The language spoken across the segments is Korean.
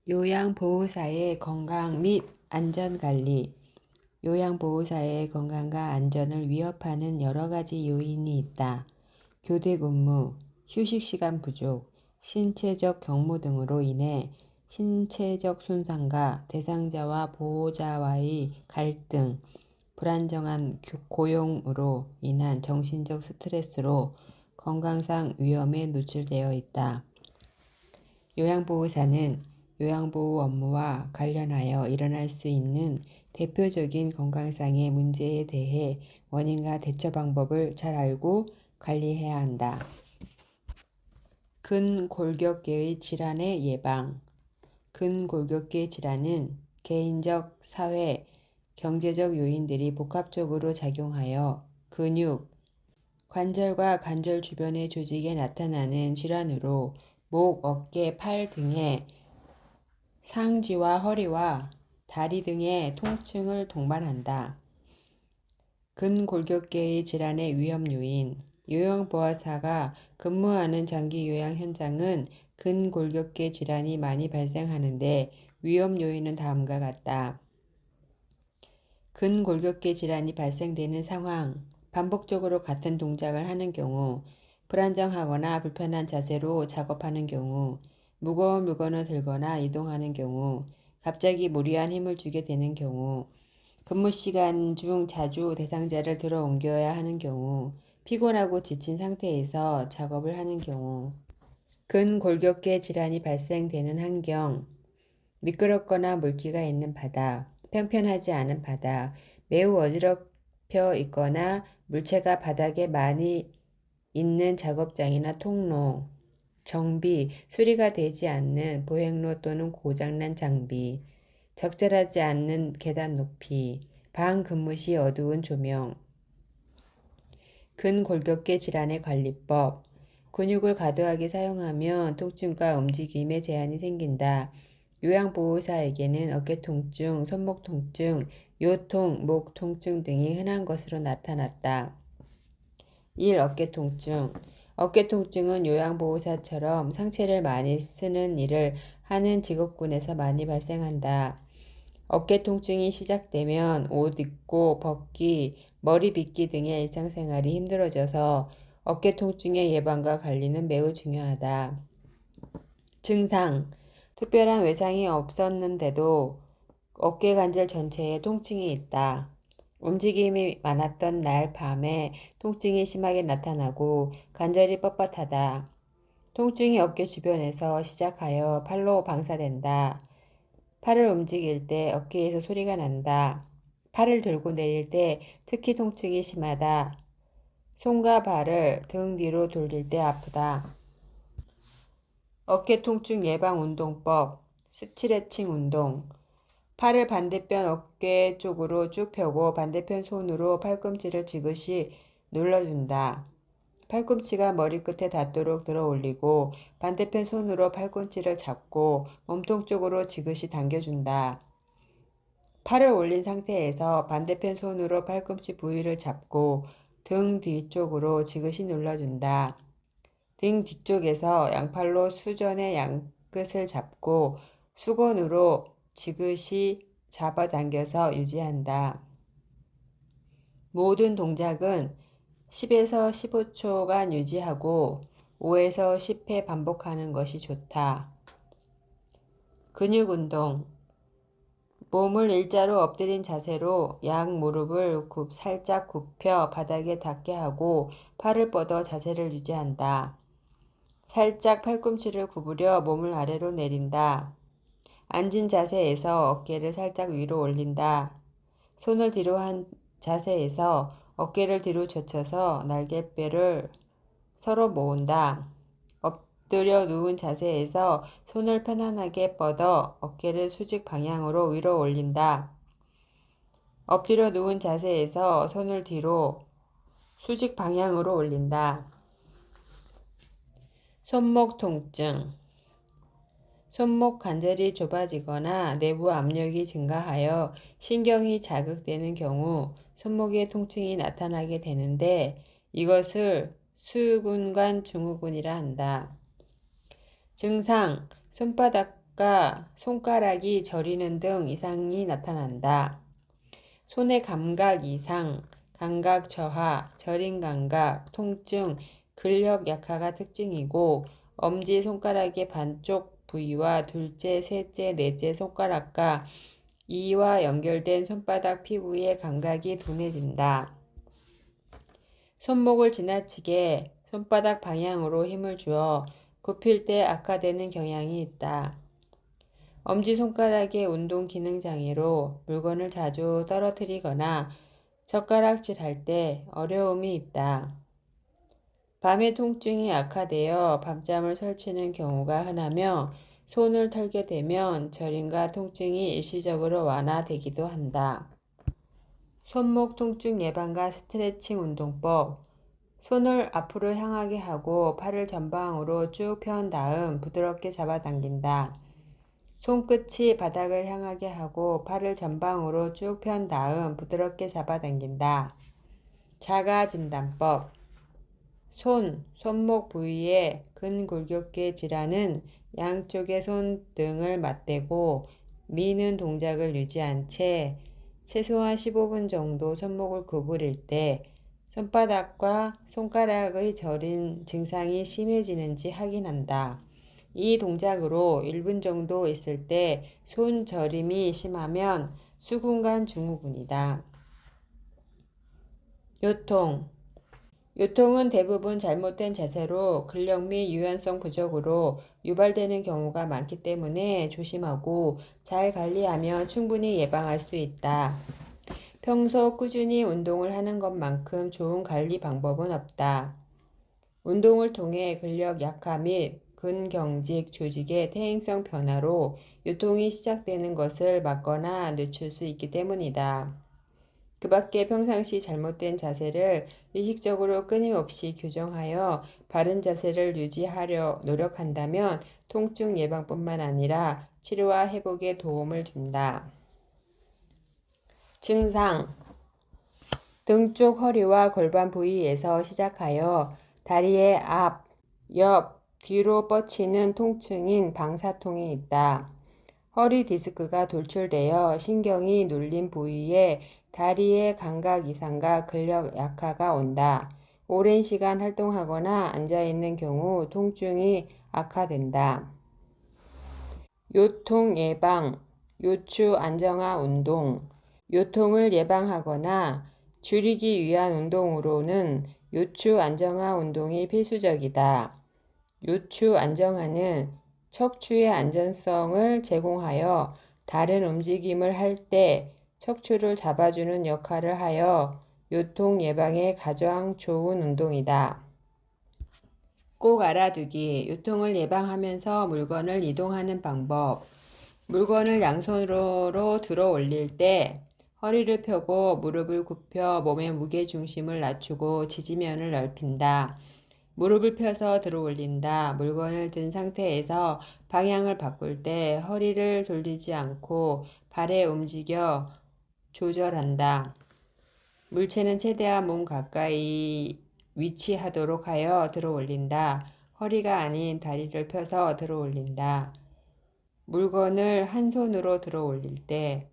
요양보호사의 건강 및 안전관리. 요양보호사의 건강과 안전을 위협하는 여러 가지 요인이 있다. 교대 근무, 휴식시간 부족, 신체적 경무 등으로 인해 신체적 손상과 대상자와 보호자와의 갈등, 불안정한 고용으로 인한 정신적 스트레스로 건강상 위험에 노출되어 있다. 요양보호사는 요양보호 업무와 관련하여 일어날 수 있는 대표적인 건강상의 문제에 대해 원인과 대처 방법을 잘 알고 관리해야 한다. 근골격계의 질환의 예방. 근골격계 질환은 개인적, 사회, 경제적 요인들이 복합적으로 작용하여 근육, 관절과 관절 주변의 조직에 나타나는 질환으로 목, 어깨, 팔 등의 상지와 허리와 다리 등의 통증을 동반한다. 근골격계의 질환의 위험 요인. 요양보호사가 근무하는 장기 요양 현장은 근골격계 질환이 많이 발생하는데 위험 요인은 다음과 같다. 근골격계 질환이 발생되는 상황. 반복적으로 같은 동작을 하는 경우, 불안정하거나 불편한 자세로 작업하는 경우, 무거운 물건을 들거나 이동하는 경우, 갑자기 무리한 힘을 주게 되는 경우, 근무 시간 중 자주 대상자를 들어 옮겨야 하는 경우, 피곤하고 지친 상태에서 작업을 하는 경우. 근골격계 질환이 발생되는 환경. 미끄럽거나 물기가 있는 바닥, 평평하지 않은 바닥, 매우 어지럽혀 있거나 물체가 바닥에 많이 있는 작업장이나 통로, 정비, 수리가 되지 않는 보행로 또는 고장난 장비, 적절하지 않는 계단 높이, 방 근무 시 어두운 조명. 근골격계 질환의 관리법. 근육을 과도하게 사용하면 통증과 움직임에 제한이 생긴다. 요양보호사에게는 어깨 통증, 손목 통증, 요통, 목 통증 등이 흔한 것으로 나타났다. 1. 어깨 통증. 어깨 통증은 요양보호사처럼 상체를 많이 쓰는 일을 하는 직업군에서 많이 발생한다. 어깨 통증이 시작되면 옷 입고 벗기, 머리 빗기 등의 일상생활이 힘들어져서 어깨 통증의 예방과 관리는 매우 중요하다. 증상. 특별한 외상이 없었는데도 어깨 관절 전체에 통증이 있다. 움직임이 많았던 날 밤에 통증이 심하게 나타나고 관절이 뻣뻣하다. 통증이 어깨 주변에서 시작하여 팔로 방사된다. 팔을 움직일 때 어깨에서 소리가 난다. 팔을 들고 내릴 때 특히 통증이 심하다. 손과 발을 등 뒤로 돌릴 때 아프다. 어깨 통증 예방 운동법. 스트레칭 운동. 팔을 반대편 어깨 쪽으로 쭉 펴고 반대편 손으로 팔꿈치를 지그시 눌러준다. 팔꿈치가 머리끝에 닿도록 들어 올리고 반대편 손으로 팔꿈치를 잡고 몸통 쪽으로 지그시 당겨준다. 팔을 올린 상태에서 반대편 손으로 팔꿈치 부위를 잡고 등 뒤쪽으로 지그시 눌러준다. 등 뒤쪽에서 양팔로 수전의 양끝을 잡고 수건으로 지그시 잡아당겨서 유지한다. 모든 동작은 10에서 15초간 유지하고 5에서 10회 반복하는 것이 좋다. 근육 운동. 몸을 일자로 엎드린 자세로 양 무릎을 살짝 굽혀 바닥에 닿게 하고 팔을 뻗어 자세를 유지한다. 살짝 팔꿈치를 구부려 몸을 아래로 내린다. 앉은 자세에서 어깨를 살짝 위로 올린다. 손을 뒤로 한 자세에서 어깨를 뒤로 젖혀서 날개뼈를 서로 모은다. 엎드려 누운 자세에서 손을 편안하게 뻗어 어깨를 수직 방향으로 위로 올린다. 엎드려 누운 자세에서 손을 뒤로 수직 방향으로 올린다. 손목 통증. 손목 관절이 좁아지거나 내부 압력이 증가하여 신경이 자극되는 경우 손목에 통증이 나타나게 되는데 이것을 수유근관 증후군이라 한다. 증상. 손바닥 손바닥과 손가락이 저리는 등 이상이 나타난다. 손의 감각 이상, 감각 저하, 저린 감각, 통증, 근력 약화가 특징이고 엄지손가락의 반쪽 부위와 둘째, 셋째, 넷째 손가락과 이와 연결된 손바닥 피부의 감각이 둔해진다. 손목을 지나치게 손바닥 방향으로 힘을 주어 굽힐 때 악화되는 경향이 있다. 엄지손가락의 운동 기능 장애로 물건을 자주 떨어뜨리거나 젓가락질할 때 어려움이 있다. 밤에 통증이 악화되어 밤잠을 설치는 경우가 흔하며 손을 털게 되면 저림과 통증이 일시적으로 완화되기도 한다. 손목 통증 예방과 스트레칭 운동법. 손을 앞으로 향하게 하고 팔을 전방으로 쭉 편 다음 부드럽게 잡아당긴다. 손끝이 바닥을 향하게 하고 팔을 전방으로 쭉 편 다음 부드럽게 잡아당긴다. 자가진단법. 손목 부위의 근골격계 질환은 양쪽의 손등을 맞대고 미는 동작을 유지한 채 최소한 15분 정도 손목을 구부릴 때 손바닥과 손가락의 저린 증상이 심해지는지 확인한다. 이 동작으로 1분 정도 있을 때 손 저림이 심하면 수근관 증후군이다. 요통은 대부분 잘못된 자세로 근력 및 유연성 부족으로 유발되는 경우가 많기 때문에 조심하고 잘 관리하면 충분히 예방할 수 있다. 평소 꾸준히 운동을 하는 것만큼 좋은 관리 방법은 없다. 운동을 통해 근력 약화 및 근경직 조직의 퇴행성 변화로 요통이 시작되는 것을 막거나 늦출 수 있기 때문이다. 그 밖에 평상시 잘못된 자세를 의식적으로 끊임없이 교정하여 바른 자세를 유지하려 노력한다면 통증 예방뿐만 아니라 치료와 회복에 도움을 준다. 증상. 등 쪽 허리와 골반 부위에서 시작하여 다리의 앞, 옆, 뒤로 뻗치는 통증인 방사통이 있다. 허리 디스크가 돌출되어 신경이 눌린 부위에 다리의 감각 이상과 근력 약화가 온다. 오랜 시간 활동하거나 앉아있는 경우 통증이 악화된다. 요통 예방, 요추 안정화 운동. 요통을 예방하거나 줄이기 위한 운동으로는 요추 안정화 운동이 필수적이다. 요추 안정화는 척추의 안전성을 제공하여 다른 움직임을 할 때 척추를 잡아주는 역할을 하여 요통 예방에 가장 좋은 운동이다. 꼭 알아두기. 요통을 예방하면서 물건을 이동하는 방법. 물건을 양손으로 들어 올릴 때 허리를 펴고 무릎을 굽혀 몸의 무게중심을 낮추고 지지면을 넓힌다. 무릎을 펴서 들어 올린다. 물건을 든 상태에서 방향을 바꿀 때 허리를 돌리지 않고 발에 움직여 조절한다. 물체는 최대한 몸 가까이 위치하도록 하여 들어 올린다. 허리가 아닌 다리를 펴서 들어 올린다. 물건을 한 손으로 들어 올릴 때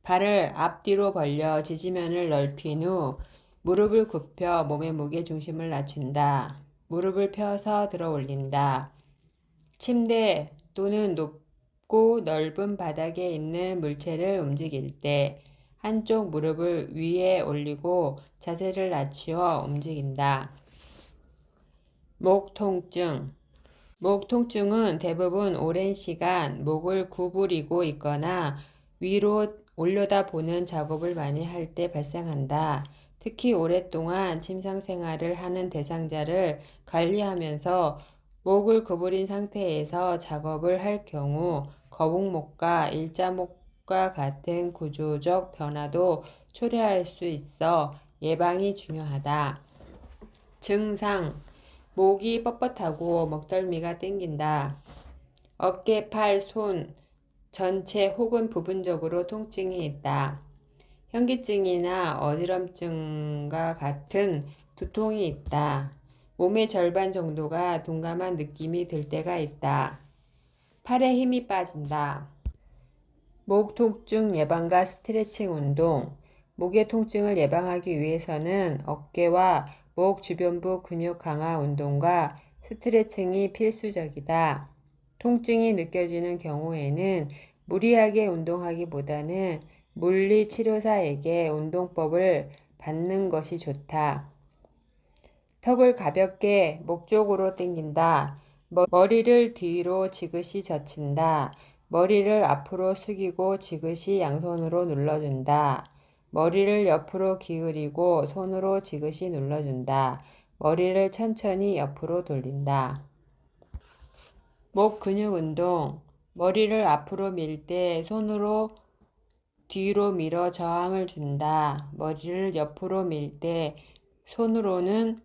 발을 앞뒤로 벌려 지지면을 넓힌 후 무릎을 굽혀 몸의 무게중심을 낮춘다. 무릎을 펴서 들어 올린다. 침대 또는 높고 넓은 바닥에 있는 물체를 움직일 때 한쪽 무릎을 위에 올리고 자세를 낮추어 움직인다. 목 통증. 목 통증은 대부분 오랜 시간 목을 구부리고 있거나 위로 올려다보는 작업을 많이 할 때 발생한다. 특히 오랫동안 침상 생활을 하는 대상자를 관리하면서 목을 구부린 상태에서 작업을 할 경우 거북목과 일자목과 같은 구조적 변화도 초래할 수 있어 예방이 중요하다. 증상. 목이 뻣뻣하고 목덜미가 땡긴다. 어깨, 팔, 손 전체 혹은 부분적으로 통증이 있다. 현기증이나 어지럼증과 같은 두통이 있다. 몸의 절반 정도가 둔감한 느낌이 들 때가 있다. 팔에 힘이 빠진다. 목 통증 예방과 스트레칭 운동. 목의 통증을 예방하기 위해서는 어깨와 목 주변부 근육 강화 운동과 스트레칭이 필수적이다. 통증이 느껴지는 경우에는 무리하게 운동하기보다는 물리치료사에게 운동법을 받는 것이 좋다. 턱을 가볍게 목 쪽으로 당긴다. 머리를 뒤로 지그시 젖힌다. 머리를 앞으로 숙이고 지그시 양손으로 눌러준다. 머리를 옆으로 기울이고 손으로 지그시 눌러준다. 머리를 천천히 옆으로 돌린다. 목 근육 운동. 머리를 앞으로 밀 때 손으로 뒤로 밀어 저항을 준다. 머리를 옆으로 밀 때 손으로는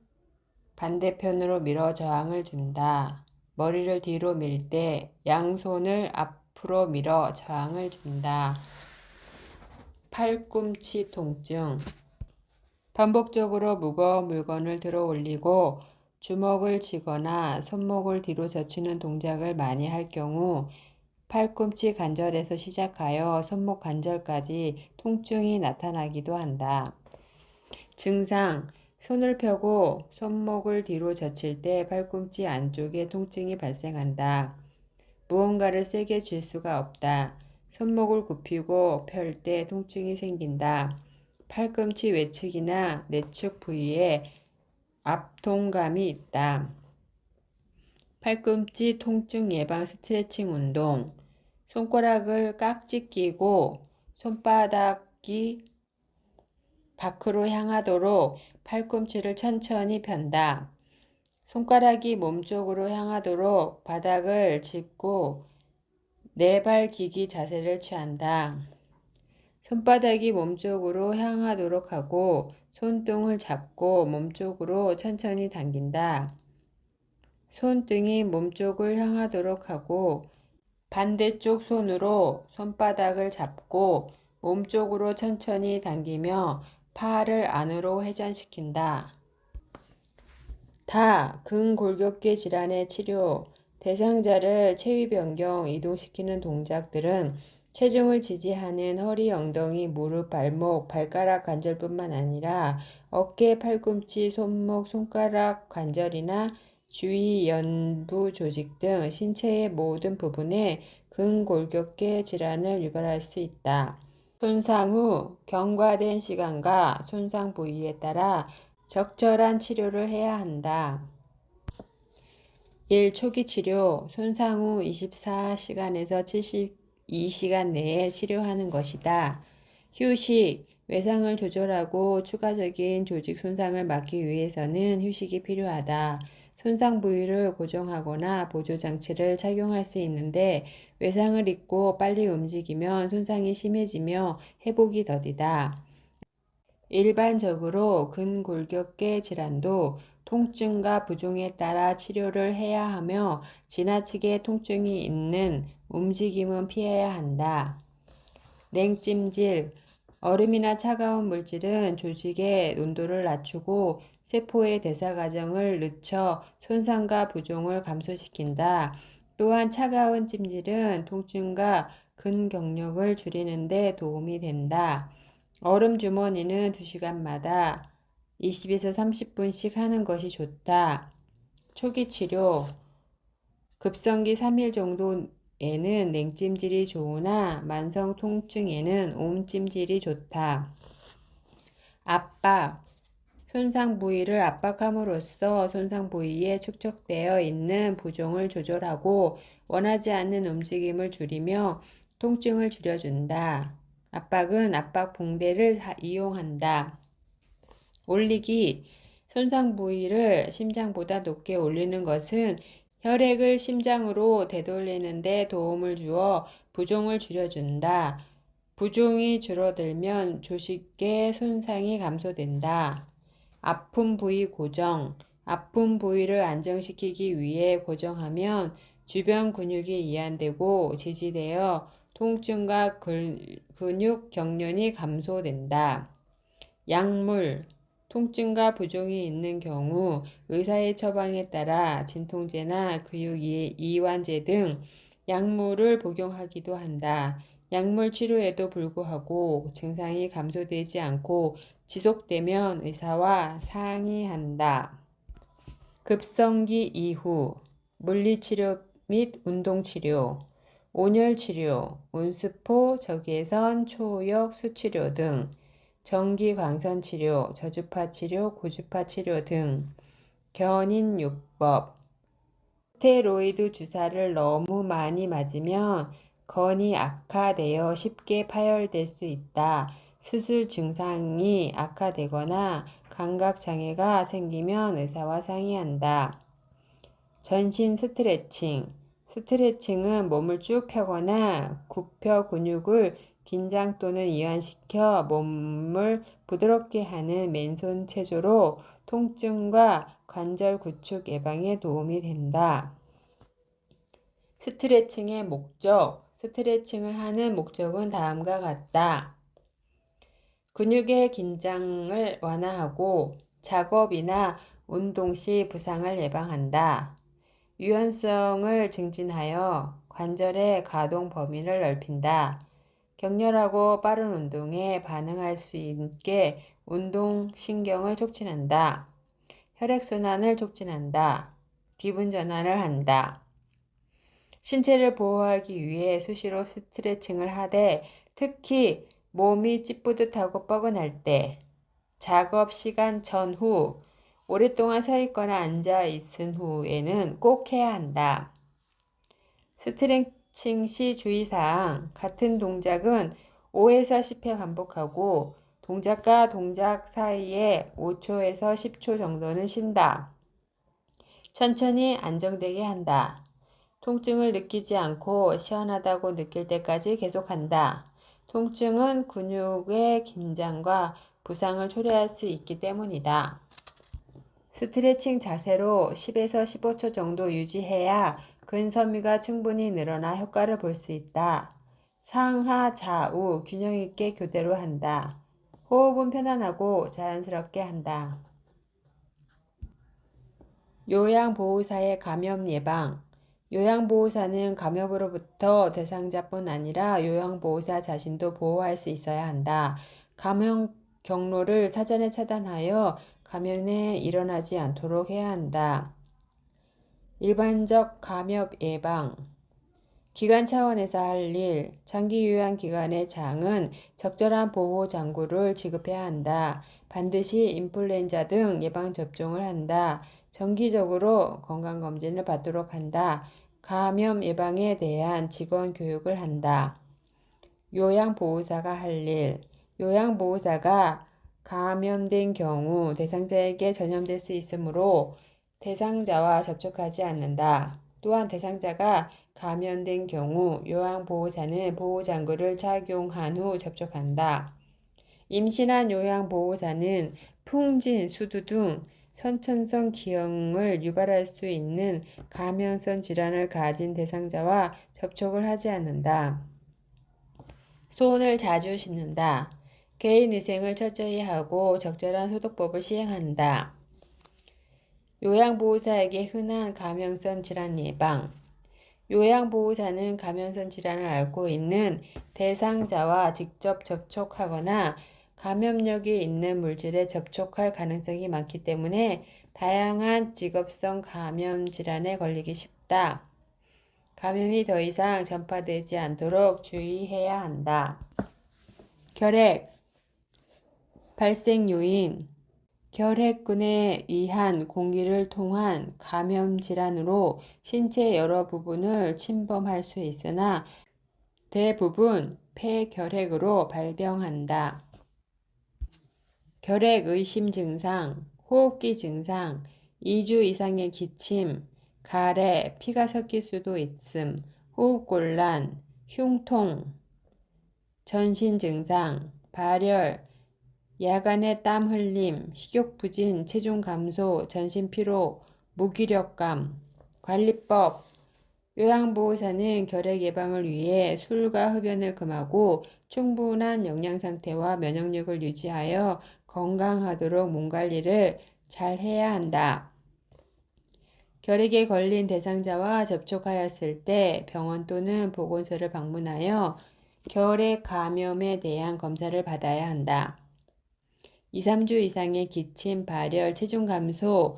반대편으로 밀어 저항을 준다. 머리를 뒤로 밀 때 양손을 앞으로 밀어 저항을 준다. 팔꿈치 통증. 반복적으로 무거운 물건을 들어 올리고 주먹을 쥐거나 손목을 뒤로 젖히는 동작을 많이 할 경우 팔꿈치 관절에서 시작하여 손목 관절까지 통증이 나타나기도 한다. 증상. 손을 펴고 손목을 뒤로 젖힐 때 팔꿈치 안쪽에 통증이 발생한다. 무언가를 세게 쥘 수가 없다. 손목을 굽히고 펼 때 통증이 생긴다. 팔꿈치 외측이나 내측 부위에 압통감이 있다. 팔꿈치 통증 예방 스트레칭 운동. 손가락을 깍지 끼고 손바닥이 밖으로 향하도록 팔꿈치를 천천히 편다. 손가락이 몸쪽으로 향하도록 바닥을 짚고 네발 기기 자세를 취한다. 손바닥이 몸쪽으로 향하도록 하고 손등을 잡고 몸쪽으로 천천히 당긴다. 손등이 몸쪽을 향하도록 하고 반대쪽 손으로 손바닥을 잡고 몸쪽으로 천천히 당기며 팔을 안으로 회전시킨다. 근골격계 질환의 치료. 대상자를 체위 변경, 이동시키는 동작들은 체중을 지지하는 허리, 엉덩이, 무릎, 발목, 발가락 관절뿐만 아니라 어깨, 팔꿈치, 손목, 손가락 관절이나 주위 연부 조직 등 신체의 모든 부분에 근골격계 질환을 유발할 수 있다. 손상 후 경과된 시간과 손상 부위에 따라 적절한 치료를 해야 한다. 1. 초기 치료. 손상 후 24시간에서 72시간 내에 치료하는 것이다. 휴식. 외상을 조절하고 추가적인 조직 손상을 막기 위해서는 휴식이 필요하다. 손상 부위를 고정하거나 보조장치를 착용할 수 있는데 외상을 입고 빨리 움직이면 손상이 심해지며 회복이 더디다. 일반적으로 근골격계 질환도 통증과 부종에 따라 치료를 해야 하며 지나치게 통증이 있는 움직임은 피해야 한다. 냉찜질. 얼음이나 차가운 물질은 조직의 온도를 낮추고 세포의 대사 과정을 늦춰 손상과 부종을 감소시킨다. 또한 차가운 찜질은 통증과 근경력을 줄이는 데 도움이 된다. 얼음 주머니는 2시간마다 20에서 30분씩 하는 것이 좋다. 초기 치료. 급성기 3일 정도에는 냉찜질이 좋으나 만성 통증에는 온찜질이 좋다. 압박. 손상 부위를 압박함으로써 손상 부위에 축적되어 있는 부종을 조절하고 원하지 않는 움직임을 줄이며 통증을 줄여준다. 압박은 압박 봉대를 이용한다. 올리기. 손상 부위를 심장보다 높게 올리는 것은 혈액을 심장으로 되돌리는 데 도움을 주어 부종을 줄여준다. 부종이 줄어들면 조직의 손상이 감소된다. 아픈 부위 고정. 아픈 부위를 안정시키기 위해 고정하면 주변 근육이 이완되고 지지되어 통증과 근육 경련이 감소된다. 약물. 통증과 부종이 있는 경우 의사의 처방에 따라 진통제나 근육 이완제 등 약물을 복용하기도 한다. 약물 치료에도 불구하고 증상이 감소되지 않고 지속되면 의사와 상의한다. 급성기 이후 물리치료 및 운동치료, 온열치료, 온스포, 적외선, 초역, 수치료 등, 전기광선치료, 저주파치료, 고주파치료 등, 견인요법, 스테로이드 주사를 너무 많이 맞으면 건이 악화되어 쉽게 파열될 수 있다. 수술 증상이 악화되거나 감각장애가 생기면 의사와 상의한다. 전신 스트레칭. 스트레칭은 몸을 쭉 펴거나 굽혀 근육을 긴장 또는 이완시켜 몸을 부드럽게 하는 맨손 체조로 통증과 관절 구축 예방에 도움이 된다. 스트레칭의 목적. 스트레칭을 하는 목적은 다음과 같다. 근육의 긴장을 완화하고 작업이나 운동 시 부상을 예방한다. 유연성을 증진하여 관절의 가동 범위를 넓힌다. 격렬하고 빠른 운동에 반응할 수 있게 운동신경을 촉진한다. 혈액순환을 촉진한다. 기분 전환을 한다. 신체를 보호하기 위해 수시로 스트레칭을 하되 특히 몸이 찌뿌듯하고 뻐근할 때, 작업 시간 전후, 오랫동안 서 있거나 앉아 있은 후에는 꼭 해야 한다. 스트레칭 시 주의사항. 같은 동작은 5에서 10회 반복하고 동작과 동작 사이에 5초에서 10초 정도는 쉰다. 천천히 안정되게 한다. 통증을 느끼지 않고 시원하다고 느낄 때까지 계속한다. 통증은 근육의 긴장과 부상을 초래할 수 있기 때문이다. 스트레칭 자세로 10에서 15초 정도 유지해야 근섬유가 충분히 늘어나 효과를 볼 수 있다. 상하 좌우 균형 있게 교대로 한다. 호흡은 편안하고 자연스럽게 한다. 요양보호사의 감염 예방. 요양보호사는 감염으로부터 대상자뿐 아니라 요양보호사 자신도 보호할 수 있어야 한다. 감염 경로를 사전에 차단하여 감염이 일어나지 않도록 해야 한다. 일반적 감염 예방. 기관 차원에서 할 일. 장기 요양 기간의 장은 적절한 보호 장구를 지급해야 한다. 반드시 인플루엔자 등 예방접종을 한다. 정기적으로 건강검진을 받도록 한다. 감염 예방에 대한 직원 교육을 한다. 요양보호사가 할 일. 요양보호사가 감염된 경우 대상자에게 전염될 수 있으므로 대상자와 접촉하지 않는다. 또한 대상자가 감염된 경우 요양보호사는 보호장구를 착용한 후 접촉한다. 임신한 요양보호사는 풍진, 수두 등 선천성 기형을 유발할 수 있는 감염성 질환을 가진 대상자와 접촉을 하지 않는다. 손을 자주 씻는다. 개인위생을 철저히 하고 적절한 소독법을 시행한다. 요양보호사에게 흔한 감염성 질환 예방. 요양보호사는 감염성 질환을 앓고 있는 대상자와 직접 접촉하거나 감염력이 있는 물질에 접촉할 가능성이 많기 때문에 다양한 직업성 감염 질환에 걸리기 쉽다. 감염이 더 이상 전파되지 않도록 주의해야 한다. 결핵 발생 요인. 결핵균에 의한 공기를 통한 감염 질환으로 신체 여러 부분을 침범할 수 있으나 대부분 폐결핵으로 발병한다. 결핵 의심 증상, 호흡기 증상, 2주 이상의 기침, 가래, 피가 섞일 수도 있음, 호흡곤란, 흉통, 전신 증상, 발열, 야간에 땀 흘림, 식욕 부진, 체중 감소, 전신 피로, 무기력감. 관리법. 요양보호사는 결핵 예방을 위해 술과 흡연을 금하고 충분한 영양 상태와 면역력을 유지하여 건강하도록 몸 관리를 잘 해야 한다. 결핵에 걸린 대상자와 접촉하였을 때 병원 또는 보건소를 방문하여 결핵 감염에 대한 검사를 받아야 한다. 2, 3주 이상의 기침, 발열, 체중 감소,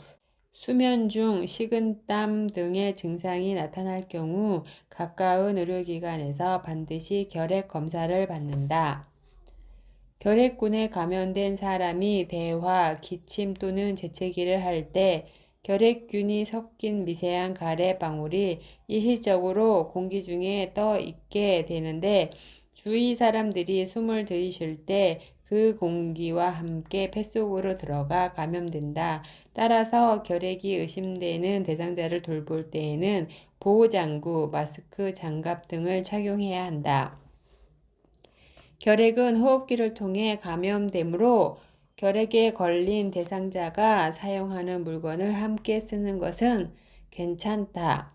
수면 중 식은땀 등의 증상이 나타날 경우 가까운 의료기관에서 반드시 결핵 검사를 받는다. 결핵군에 감염된 사람이 대화, 기침 또는 재채기를 할 때 결핵균이 섞인 미세한 가래 방울이 일시적으로 공기 중에 떠 있게 되는데 주위 사람들이 숨을 들이쉴 때 그 공기와 함께 폐 속으로 들어가 감염된다. 따라서 결핵이 의심되는 대상자를 돌볼 때에는 보호장구, 마스크, 장갑 등을 착용해야 한다. 결핵은 호흡기를 통해 감염되므로 결핵에 걸린 대상자가 사용하는 물건을 함께 쓰는 것은 괜찮다.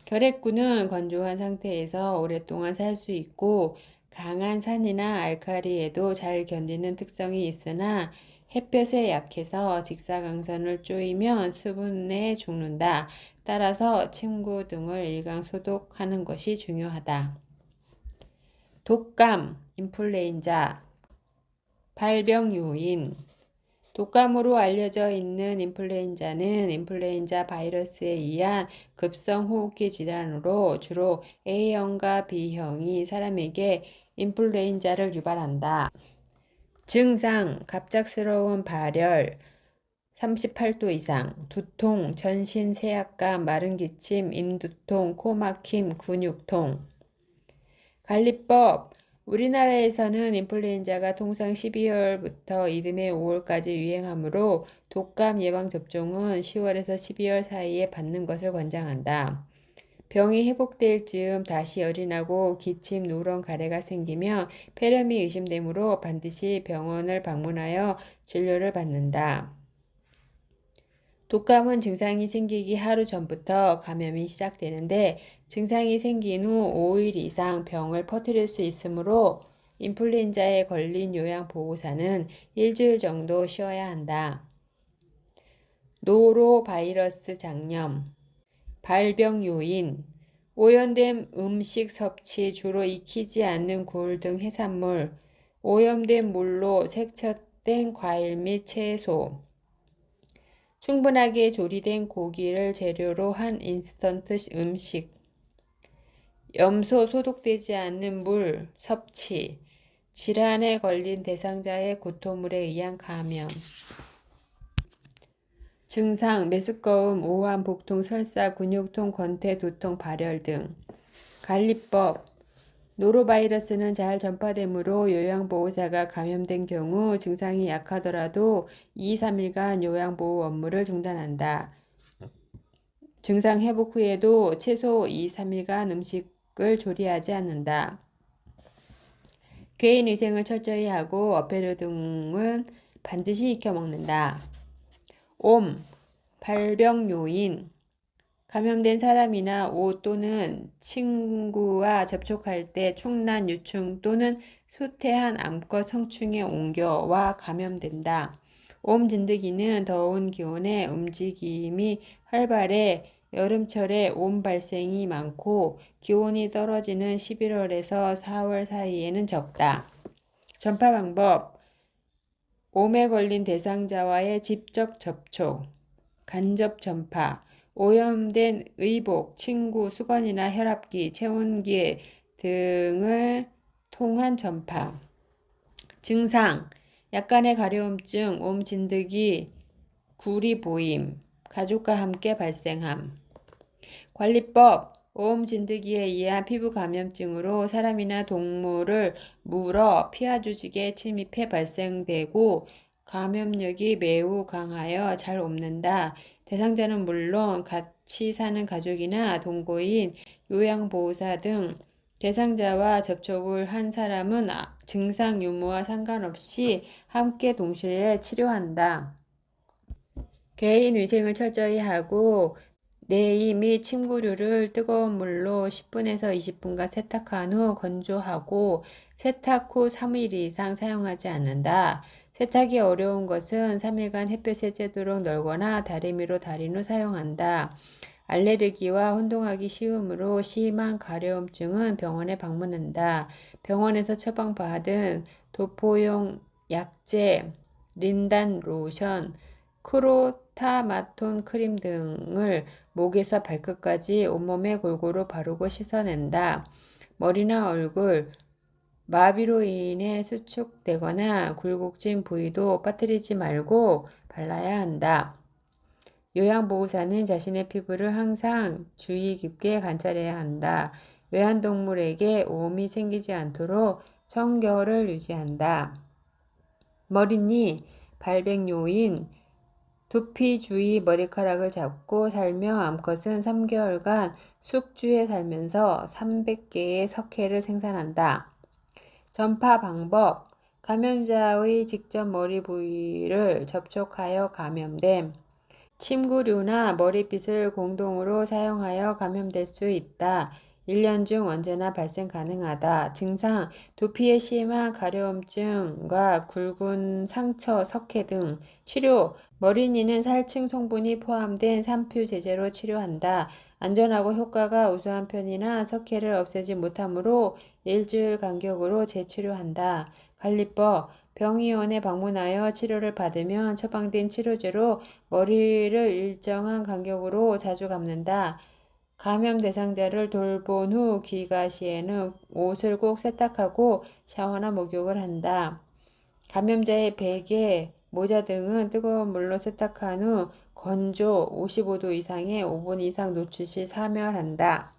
결핵군은 건조한 상태에서 오랫동안 살 수 있고 강한 산이나 알칼리에도 잘 견디는 특성이 있으나 햇볕에 약해서 직사광선을 쬐이면 수분에 죽는다. 따라서 침구 등을 일광 소독하는 것이 중요하다. 독감, 인플루엔자, 발병 요인. 독감으로 알려져 있는 인플루엔자는 인플루엔자 바이러스에 의한 급성 호흡기 질환으로 주로 A형과 B형이 사람에게 인플루엔자를 유발한다. 증상, 갑작스러운 발열, 38도 이상, 두통, 전신 세약감, 마른 기침, 인두통, 코막힘, 근육통. 관리법. 우리나라에서는 인플루엔자가 통상 12월부터 이듬해 5월까지 유행하므로 독감 예방접종은 10월에서 12월 사이에 받는 것을 권장한다. 병이 회복될 즈음 다시 열이 나고 기침, 누런 가래가 생기며 폐렴이 의심되므로 반드시 병원을 방문하여 진료를 받는다. 독감은 증상이 생기기 하루 전부터 감염이 시작되는데 증상이 생긴 후 5일 이상 병을 퍼뜨릴 수 있으므로 인플루엔자에 걸린 요양보호사는 일주일 정도 쉬어야 한다. 노로바이러스 장염, 발병 요인, 오염된 음식 섭취, 주로 익히지 않는 굴 등 해산물, 오염된 물로 세척된 과일 및 채소, 충분하게 조리된 고기를 재료로 한 인스턴트 음식, 염소 소독되지 않는 물 섭취, 질환에 걸린 대상자의 구토물에 의한 감염. 증상, 메스꺼움, 오한, 복통, 설사, 근육통, 권태, 두통, 발열 등. 관리법. 노로바이러스는 잘 전파되므로 요양보호사가 감염된 경우 증상이 약하더라도 2, 3일간 요양보호 업무를 중단한다. 증상 회복 후에도 최소 2, 3일간 음식을 조리하지 않는다. 개인위생을 철저히 하고 어패류 등은 반드시 익혀 먹는다. 발병 요인. 감염된 사람이나 옷 또는 친구와 접촉할 때 충란, 유충 또는 수태한 암컷 성충에 옮겨와 감염된다. 진드기는 더운 기온에 움직임이 활발해 여름철에 발생이 많고 기온이 떨어지는 11월에서 4월 사이에는 적다. 전파 방법. 에 걸린 대상자와의 직접 접촉, 간접 전파, 오염된 의복, 친구, 수건이나 혈압기, 체온계 등을 통한 전파. 증상, 약간의 가려움증, 진드기, 굴이 보임, 가족과 함께 발생함. 관리법, 진드기에 의한 피부 감염증으로 사람이나 동물을 물어 피하 조직에 침입해 발생되고 감염력이 매우 강하여 잘 옮는다. 대상자는 물론 같이 사는 가족이나 동거인, 요양보호사 등 대상자와 접촉을 한 사람은 증상 유무와 상관없이 함께 동시에 치료한다. 개인 위생을 철저히 하고 내이 및 침구류를 뜨거운 물로 10분에서 20분간 세탁한 후 건조하고 세탁 후 3일 이상 사용하지 않는다. 세탁이 어려운 것은 3일간 햇볕에 쬐도록 널거나 다리미로 다린 후 사용한다. 알레르기와 혼동하기 쉬우므로 심한 가려움증은 병원에 방문한다. 병원에서 처방받은 도포용 약재, 린단 로션, 크로타마톤 크림 등을 목에서 발끝까지 온몸에 골고루 바르고 씻어낸다. 머리나 얼굴, 마비로 인해 수축되거나 굴곡진 부위도 빠뜨리지 말고 발라야 한다. 요양보호사는 자신의 피부를 항상 주의 깊게 관찰해야 한다. 외환동물에게 오음이 생기지 않도록 청결을 유지한다. 머리니 발백요인 두피 주위 머리카락을 잡고 살며 암컷은 3개월간 숙주에 살면서 300개의 석회를 생산한다. 전파 방법 감염자의 직접 머리 부위를 접촉하여 감염됨. 침구류나 머리빗을 공동으로 사용하여 감염될 수 있다. 1년 중 언제나 발생 가능하다. 증상, 두피에 심한 가려움증과 굵은 상처, 석회 등. 치료, 머리니는 살충 성분이 포함된 산퓨 제제로 치료한다. 안전하고 효과가 우수한 편이나 석회를 없애지 못하므로 일주일 간격으로 재치료한다. 관리법, 병의원에 방문하여 치료를 받으면 처방된 치료제로 머리를 일정한 간격으로 자주 감는다. 감염 대상자를 돌본 후 귀가 시에는 옷을 꼭 세탁하고 샤워나 목욕을 한다. 감염자의 베개, 모자 등은 뜨거운 물로 세탁한 후 건조 55도 이상에 5분 이상 노출 시 사멸한다.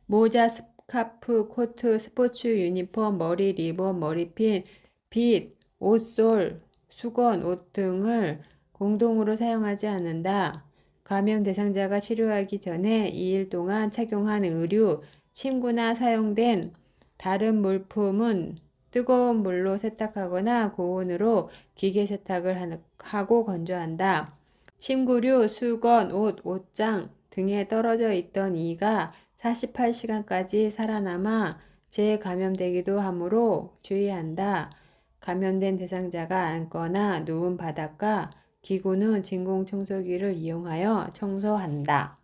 모자, 스카프, 코트, 스포츠 유니폼, 머리 리본, 머리핀, 빗, 옷솔, 수건, 옷 등을 공동으로 사용하지 않는다. 감염 대상자가 치료하기 전에 2일 동안 착용한 의류, 침구나 사용된 다른 물품은 뜨거운 물로 세탁하거나 고온으로 기계 세탁을 하고 건조한다. 침구류, 수건, 옷장 등에 떨어져 있던 이가 48시간까지 살아남아 재감염되기도 하므로 주의한다. 감염된 대상자가 앉거나 누운 바닥과 기구는 진공청소기를 이용하여 청소한다.